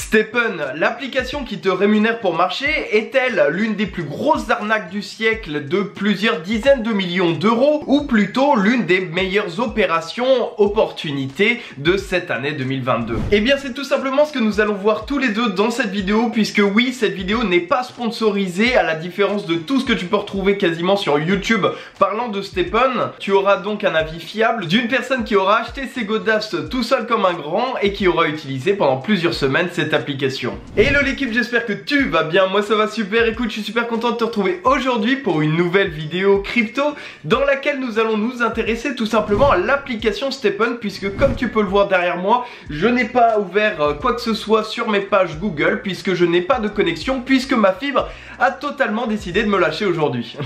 Stepn, l'application qui te rémunère pour marcher, est-elle l'une des plus grosses arnaques du siècle de plusieurs dizaines de millions d'euros ou plutôt l'une des meilleures opérations opportunités de cette année 2022? Eh bien c'est tout simplement ce que nous allons voir tous les deux dans cette vidéo, puisque oui, cette vidéo n'est pas sponsorisée à la différence de tout ce que tu peux retrouver quasiment sur YouTube parlant de Stepn. Tu auras donc un avis fiable d'une personne qui aura acheté ses godasses tout seul comme un grand et qui aura utilisé pendant plusieurs semaines cette application. Hello l'équipe, j'espère que tu vas bien, moi ça va super. Écoute, je suis super content de te retrouver aujourd'hui pour une nouvelle vidéo crypto dans laquelle nous allons nous intéresser tout simplement à l'application Stepn, puisque comme tu peux le voir derrière moi, je n'ai pas ouvert quoi que ce soit sur mes pages Google puisque je n'ai pas de connexion, puisque ma fibre a totalement décidé de me lâcher aujourd'hui.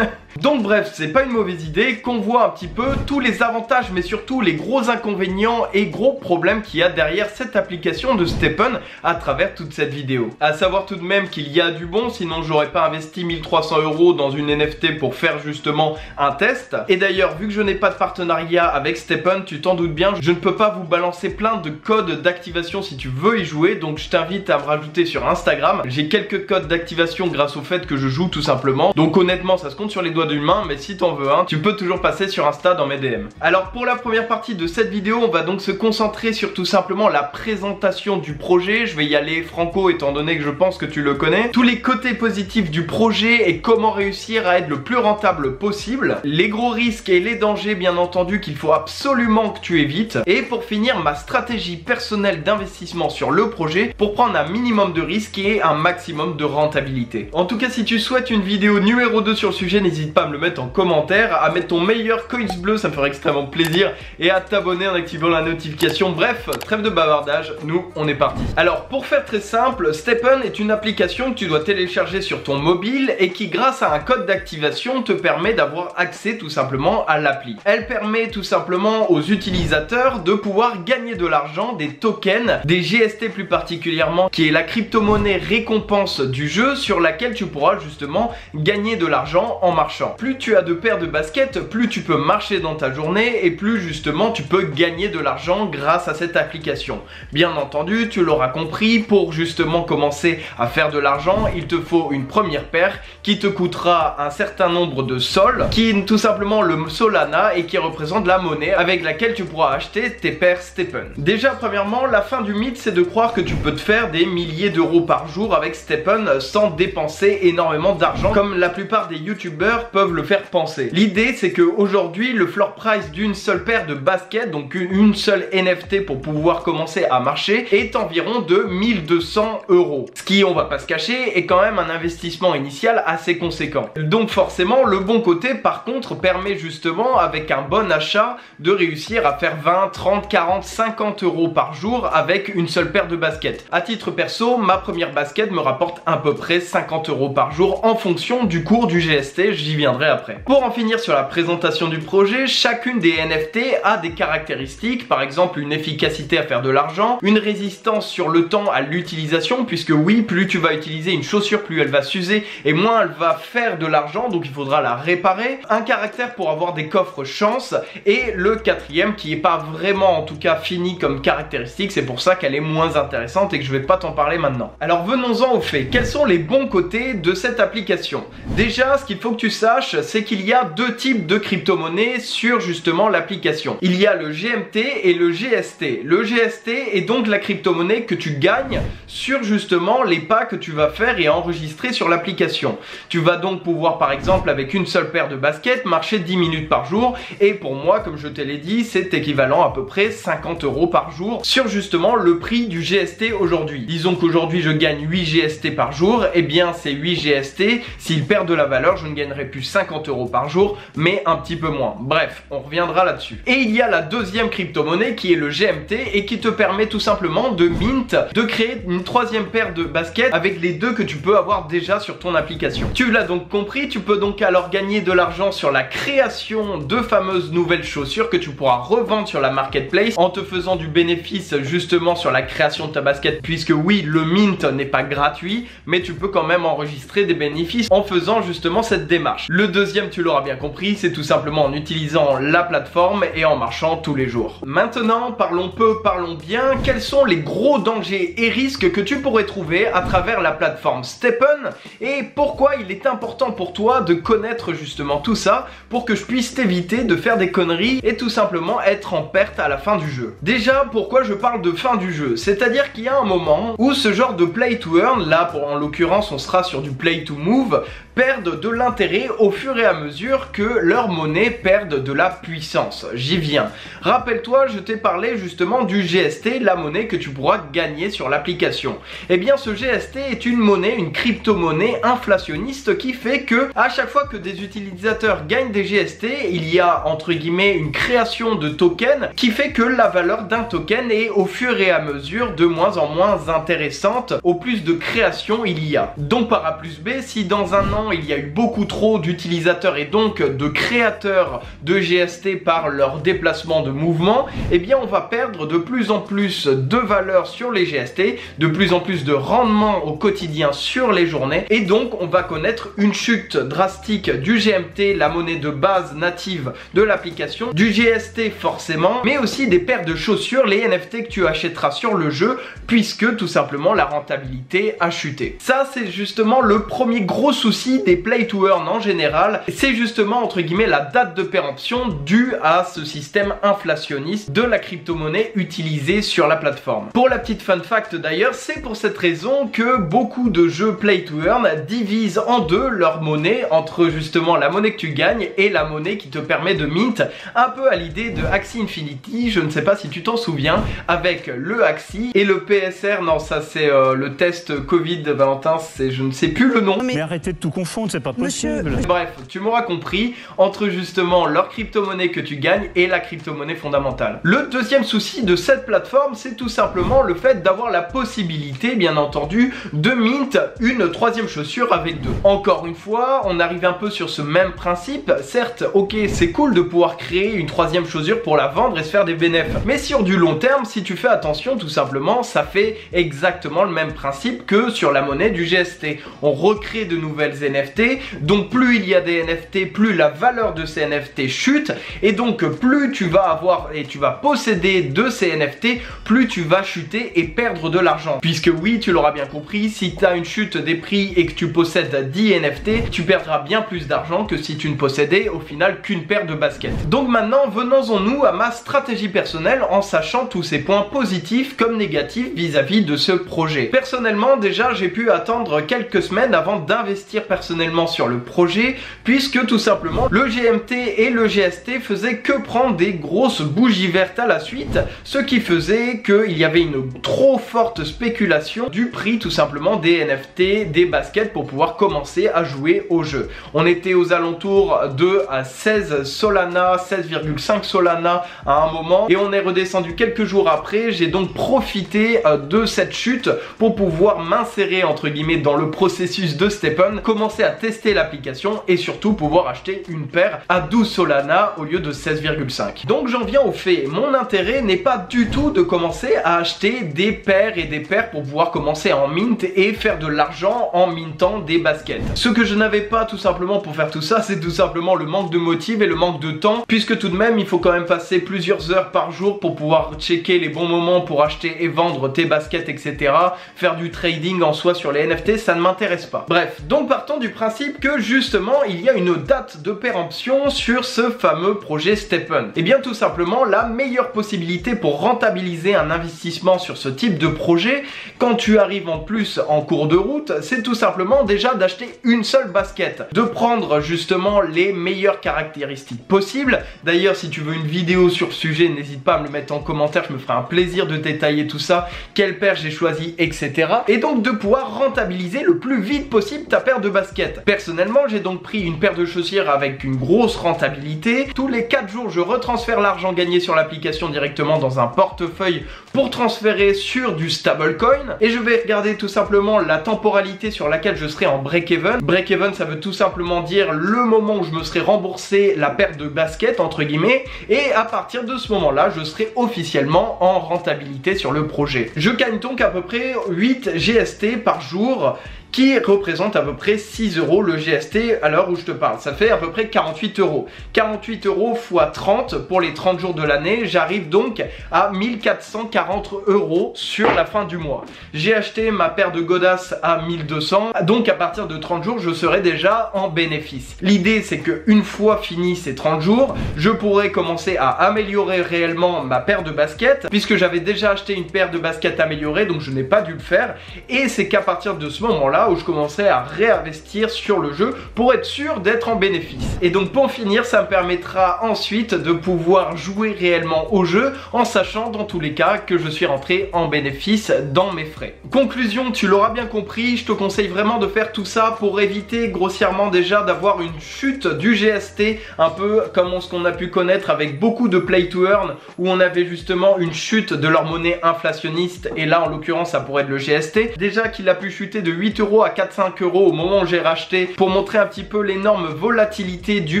Donc bref, c'est pas une mauvaise idée qu'on voit un petit peu tous les avantages mais surtout les gros inconvénients et gros problèmes qu'il y a derrière cette application de Stepn à travers toute cette vidéo. À savoir tout de même qu'il y a du bon, sinon j'aurais pas investi 1300 € dans une NFT pour faire justement un test. Et d'ailleurs, vu que je n'ai pas de partenariat avec Stepn, tu t'en doutes bien, je ne peux pas vous balancer plein de codes d'activation si tu veux y jouer, donc je t'invite à me rajouter sur Instagram. J'ai quelques codes d'activation grâce au fait que je joue tout simplement, donc honnêtement ça se compte sur les doigts d'une main, mais si t'en veux un, tu peux toujours passer sur Insta dans mes DM. Alors pour la première partie de cette vidéo, on va donc se concentrer sur tout simplement la présentation du projet. Je vais y aller franco étant donné que je pense que tu le connais. Tous les côtés positifs du projet et comment réussir à être le plus rentable possible. Les gros risques et les dangers bien entendu qu'il faut absolument que tu évites. Et pour finir, ma stratégie personnelle d'investissement sur le projet pour prendre un minimum de risques et un maximum de rentabilité. En tout cas, si tu souhaites une vidéo numéro 2 sur le sujet, n'hésite pas à me le mettre en commentaire, à mettre ton meilleur coins bleu, ça me ferait extrêmement plaisir, et à t'abonner en activant la notification. Bref, trêve de bavardage, nous on est parti. Alors pour faire très simple, Stepn est une application que tu dois télécharger sur ton mobile et qui grâce à un code d'activation te permet d'avoir accès tout simplement à l'appli. Elle permet tout simplement aux utilisateurs de pouvoir gagner de l'argent, des tokens, des GST plus particulièrement, qui est la crypto-monnaie récompense du jeu sur laquelle tu pourras justement gagner de l'argent en marchant. Plus tu as de paires de baskets, plus tu peux marcher dans ta journée et plus justement tu peux gagner de l'argent grâce à cette application. Bien entendu, tu l'auras compris, pour justement commencer à faire de l'argent, il te faut une première paire qui te coûtera un certain nombre de sols, qui est tout simplement le Solana et qui représente la monnaie avec laquelle tu pourras acheter tes paires Stepn. Déjà premièrement, la fin du mythe c'est de croire que tu peux te faire des milliers d'euros par jour avec Stepn sans dépenser énormément d'argent comme la plupart des youtubeurs peuvent le faire penser. L'idée c'est que aujourd'hui le floor price d'une seule paire de baskets, donc une seule NFT pour pouvoir commencer à marcher, est environ de 1200 €. Ce qui, on va pas se cacher, est quand même un investissement initial assez conséquent. Donc forcément le bon côté par contre permet justement avec un bon achat de réussir à faire 20, 30, 40, 50 € par jour avec une seule paire de baskets. À titre perso, ma première basket me rapporte à peu près 50 € par jour en fonction du cours du GST, j'y viendrai après. Pour en finir sur la présentation du projet, chacune des NFT a des caractéristiques, par exemple une efficacité à faire de l'argent, une résistance sur le temps à l'utilisation, puisque oui, plus tu vas utiliser une chaussure, plus elle va s'user et moins elle va faire de l'argent, donc il faudra la réparer, un caractère pour avoir des coffres chance, et le quatrième qui est pas vraiment en tout cas fini comme caractéristique, c'est pour ça qu'elle est moins intéressante et que je vais pas t'en parler maintenant. Alors venons-en aux faits. Quels sont les bons côtés de cette application? Déjà, ce qu'il faut que tu saches, c'est qu'il y a deux types de crypto-monnaies sur justement l'application. Il y a le GMT et le GST. Le GST est donc la crypto-monnaie que tu gagnes sur justement les pas que tu vas faire et enregistrer sur l'application. Tu vas donc pouvoir par exemple avec une seule paire de baskets marcher 10 minutes par jour, et pour moi comme je te l'ai dit, c'est équivalent à peu près 50 € par jour sur justement le prix du GST aujourd'hui. Disons qu'aujourd'hui je gagne 8 GST par jour, et bien ces 8 GST, s'ils perdent de la valeur, je ne gagnerai plus 50 € par jour, mais un petit peu moins. Bref, on reviendra là-dessus. Et il y a la deuxième crypto-monnaie qui est le GMT et qui te permet tout simplement de mint, de créer une troisième paire de baskets avec les deux que tu peux avoir déjà sur ton application. Tu l'as donc compris, tu peux donc alors gagner de l'argent sur la création de fameuses nouvelles chaussures que tu pourras revendre sur la marketplace en te faisant du bénéfice justement sur la création de ta basket, puisque oui, le mint n'est pas gratuit, mais tu peux quand même enregistrer des bénéfices en faisant justement cette démarche. Le deuxième, tu l'auras bien compris, c'est tout simplement en utilisant la plateforme et en marchant tous les jours. Maintenant, parlons peu, parlons bien. Quels sont les gros dangers et risques que tu pourrais trouver à travers la plateforme STEPN et pourquoi il est important pour toi de connaître justement tout ça pour que je puisse t'éviter de faire des conneries et tout simplement être en perte à la fin du jeu. Déjà, pourquoi je parle de fin du jeu? C'est-à-dire qu'il y a un moment où ce genre de play to earn, là en l'occurrence on sera sur du play to move, perdent de l'intérêt au fur et à mesure que leur monnaie perde de la puissance. J'y viens. Rappelle-toi, je t'ai parlé justement du GST, la monnaie que tu pourras gagner sur l'application. Eh bien ce GST est une monnaie, une crypto-monnaie inflationniste qui fait que à chaque fois que des utilisateurs gagnent des GST, il y a entre guillemets une création de tokens qui fait que la valeur d'un token est au fur et à mesure de moins en moins intéressante au plus de création il y a. Donc par A plus B, si dans un an il y a eu beaucoup trop d'utilisateurs et donc de créateurs de GST par leur déplacement de mouvement, eh bien on va perdre de plus en plus de valeur sur les GST, de plus en plus de rendement au quotidien sur les journées et donc on va connaître une chute drastique du GMT, la monnaie de base native de l'application, du GST forcément, mais aussi des paires de chaussures, les NFT que tu achèteras sur le jeu puisque tout simplement la rentabilité a chuté. Ça c'est justement le premier gros souci des play to earn en général, c'est justement entre guillemets la date de péremption due à ce système inflationniste de la crypto-monnaie utilisée sur la plateforme. Pour la petite fun fact d'ailleurs, c'est pour cette raison que beaucoup de jeux play to earn divisent en deux leur monnaie entre justement la monnaie que tu gagnes et la monnaie qui te permet de mint, un peu à l'idée de Axie Infinity, je ne sais pas si tu t'en souviens, avec le Axie et le PSR, non ça c'est le test Covid, Valentin, c'est je ne sais plus le nom. Mais arrêtez de tout confondre, c'est pas possible. Bref, tu m'auras compris, entre justement leur crypto-monnaie que tu gagnes et la crypto-monnaie fondamentale. Le deuxième souci de cette plateforme, c'est tout simplement le fait d'avoir la possibilité, bien entendu, de mint une troisième chaussure avec deux. Encore une fois, on arrive un peu sur ce même principe. Certes, ok, c'est cool de pouvoir créer une troisième chaussure pour la vendre et se faire des bénéfices. Mais sur du long terme, si tu fais attention, tout simplement, ça fait exactement le même principe que sur la monnaie du GST. On recrée de nouvelles NFT, donc plus il y a des NFT, plus la valeur de ces NFT chute, et donc plus tu vas avoir et tu vas posséder de ces NFT, plus tu vas chuter et perdre de l'argent. Puisque oui, tu l'auras bien compris, si tu as une chute des prix et que tu possèdes 10 NFT, tu perdras bien plus d'argent que si tu ne possédais au final qu'une paire de baskets. Donc maintenant, venons-en-nous à ma stratégie personnelle en sachant tous ces points positifs comme négatifs vis-à-vis de ce projet. Personnellement, déjà, j'ai pu attendre quelques semaines avant d'investir personnellement sur le projet, puisque tout simplement le GMT et le GST faisaient que prendre des grosses bougies vertes à la suite, ce qui faisait qu'il y avait une trop forte spéculation du prix tout simplement des NFT, des baskets pour pouvoir commencer à jouer au jeu. On était aux alentours de 16 Solana, 16,5 Solana à un moment et on est redescendu quelques jours après. J'ai donc profité de cette chute pour pouvoir m'insérer entre guillemets dans le processus de STEPN, commencer à tester l'application et surtout pouvoir acheter une paire à 12 Solana au lieu de 16,5. Donc j'en viens au fait, mon intérêt n'est pas du tout de commencer à acheter des paires et des paires pour pouvoir commencer en mint et faire de l'argent en mintant des baskets. Ce que je n'avais pas tout simplement pour faire tout ça, c'est tout simplement le manque de motive et le manque de temps, puisque tout de même il faut quand même passer plusieurs heures par jour pour pouvoir checker les bons moments pour acheter et vendre tes baskets, etc. Faire du trading en soi sur les NFT, ça ne m'intéresse pas. Bref, donc partons du principe que justement il y a une date de péremption sur ce fameux projet STEPN. Et bien tout simplement la meilleure possibilité pour rentabiliser un investissement sur ce type de projet quand tu arrives en plus en cours de route, c'est tout simplement déjà d'acheter une seule basket, de prendre justement les meilleures caractéristiques possibles. D'ailleurs si tu veux une vidéo sur ce sujet, n'hésite pas à me le mettre en commentaire, je me ferai un plaisir de détailler tout ça, quelle paire j'ai choisi, etc. Et donc de pouvoir rentabiliser le plus vite possible ta paire de baskets. Personnellement j'ai donc pris une paire de chaussures avec une grosse rentabilité. Tous les 4 jours je retransfère l'argent gagné sur l'application directement dans un portefeuille pour transférer sur du stablecoin et je vais regarder tout simplement la temporalité sur laquelle je serai en break-even. Break-even ça veut tout simplement dire le moment où je me serai remboursé la paire de baskets entre guillemets et à partir de ce moment là je serai officiellement en rentabilité sur le projet. Je gagne donc à peu près 8 GST par jour qui représente à peu près 6 € le GST à l'heure où je te parle. Ça fait à peu près 48 €. 48 € x 30 pour les 30 jours de l'année, j'arrive donc à 1440 € sur la fin du mois. J'ai acheté ma paire de godasses à 1200, donc à partir de 30 jours, je serai déjà en bénéfice. L'idée, c'est que une fois fini ces 30 jours, je pourrai commencer à améliorer réellement ma paire de baskets, puisque j'avais déjà acheté une paire de baskets améliorée, donc je n'ai pas dû le faire. Et c'est qu'à partir de ce moment-là où je commençais à réinvestir sur le jeu pour être sûr d'être en bénéfice. Et donc pour finir, ça me permettra ensuite de pouvoir jouer réellement au jeu en sachant dans tous les cas que je suis rentré en bénéfice dans mes frais. Conclusion, tu l'auras bien compris, je te conseille vraiment de faire tout ça pour éviter grossièrement déjà d'avoir une chute du GST, un peu comme ce qu'on a pu connaître avec beaucoup de play to earn où on avait justement une chute de leur monnaie inflationniste, et là en l'occurrence ça pourrait être le GST. Déjà qu'il a pu chuter de 8 € à 4-5 € au moment où j'ai racheté, pour montrer un petit peu l'énorme volatilité du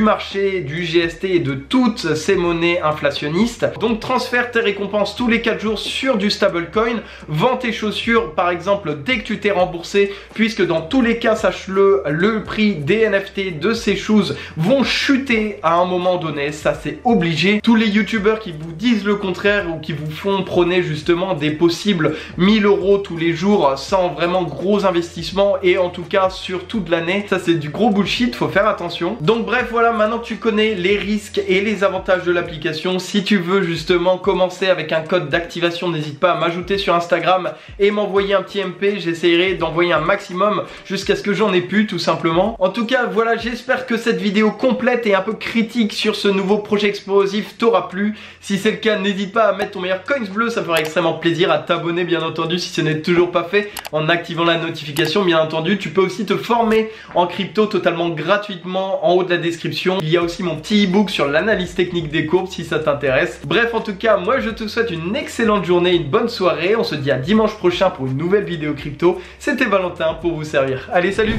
marché du GST et de toutes ces monnaies inflationnistes. Donc transfère tes récompenses tous les 4 jours sur du stablecoin, vends tes chaussures par exemple dès que tu t'es remboursé, puisque dans tous les cas, sache-le, le prix des NFT de ces shoes vont chuter à un moment donné, ça c'est obligé. Tous les youtubeurs qui vous disent le contraire ou qui vous font prôner justement des possibles 1000 € tous les jours sans vraiment gros investissement, et en tout cas sur toute l'année, ça c'est du gros bullshit, faut faire attention. Donc bref, voilà, maintenant que tu connais les risques et les avantages de l'application, si tu veux justement commencer avec un code d'activation, n'hésite pas à m'ajouter sur Instagram et m'envoyer un petit MP, j'essaierai d'envoyer un maximum jusqu'à ce que j'en ai plus tout simplement. En tout cas voilà, j'espère que cette vidéo complète et un peu critique sur ce nouveau projet explosif t'aura plu. Si c'est le cas, n'hésite pas à mettre ton meilleur coins bleu, ça me ferait extrêmement plaisir, à t'abonner bien entendu si ce n'est toujours pas fait en activant la notification bien entendu. Tu peux aussi te former en crypto totalement gratuitement en haut de la description. Il y a aussi mon petit ebook sur l'analyse technique des courbes si ça t'intéresse. Bref, en tout cas, moi je te souhaite une excellente journée, une bonne soirée. On se dit à dimanche prochain pour une nouvelle vidéo crypto. C'était Valentin pour vous servir. Allez, salut!